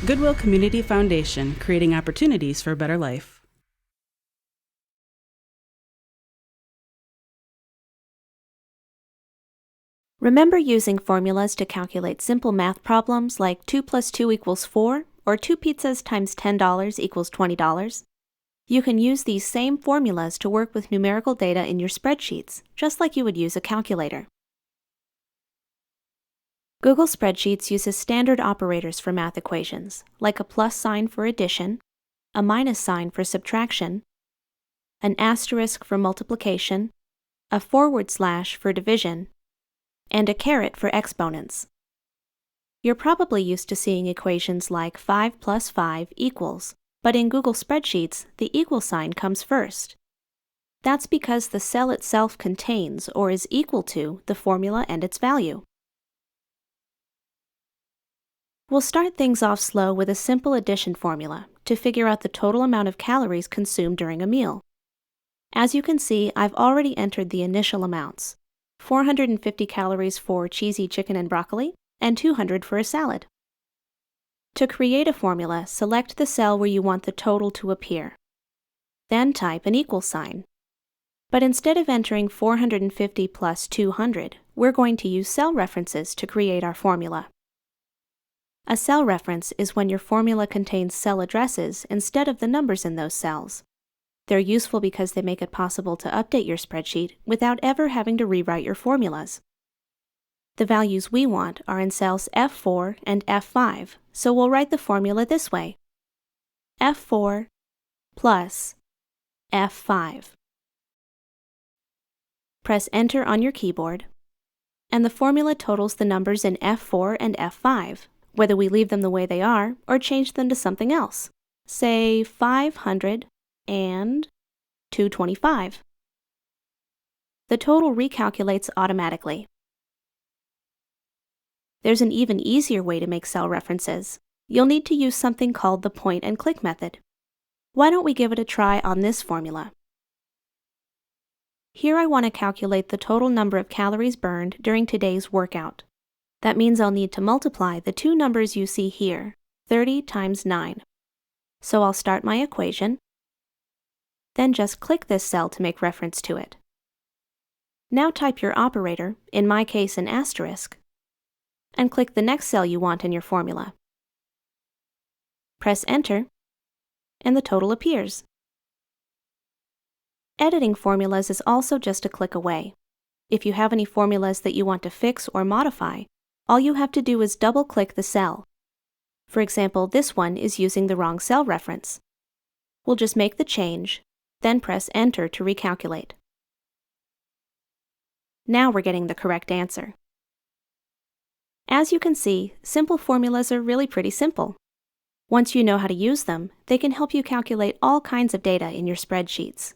Goodwill Community Foundation, creating opportunities for a better life. Remember using formulas to calculate simple math problems like 2 plus 2 equals 4 or 2 pizzas times $10 equals $20? You can use these same formulas to work with numerical data in your spreadsheets, just like you would use a calculator. Google Spreadsheets uses standard operators for math equations, like a plus sign for addition, a minus sign for subtraction, an asterisk for multiplication, a forward slash for division, and a caret for exponents. You're probably used to seeing equations like 5 plus 5 equals, but in Google Spreadsheets, the equal sign comes first. That's because the cell itself contains or is equal to the formula and its value. We'll start things off slow with a simple addition formula to figure out the total amount of calories consumed during a meal. As you can see, I've already entered the initial amounts: 450 calories for cheesy chicken and broccoli, and 200 for a salad. To create a formula, select the cell where you want the total to appear. Then type an equal sign. But instead of entering 450 plus 200, we're going to use cell references to create our formula. A cell reference is when your formula contains cell addresses instead of the numbers in those cells. They're useful because they make it possible to update your spreadsheet without ever having to rewrite your formulas. The values we want are in cells F4 and F5, so we'll write the formula this way: F4 plus F5. Press Enter on your keyboard, and the formula totals the numbers in F4 and F5, whether we leave them the way they are or change them to something else, say 500 and 225. The total recalculates automatically. There's an even easier way to make cell references. You'll need to use something called the point and click method. Why don't we give it a try on this formula? Here I want to calculate the total number of calories burned during today's workout. That means I'll need to multiply the two numbers you see here, 30 times 9. So I'll start my equation, then just click this cell to make reference to it. Now type your operator, in my case an asterisk, and click the next cell you want in your formula. Press Enter, and the total appears. Editing formulas is also just a click away. If you have any formulas that you want to fix or modify, all you have to do is double-click the cell. For example, this one is using the wrong cell reference. We'll just make the change, then press Enter to recalculate. Now we're getting the correct answer. As you can see, simple formulas are really pretty simple. Once you know how to use them, they can help you calculate all kinds of data in your spreadsheets.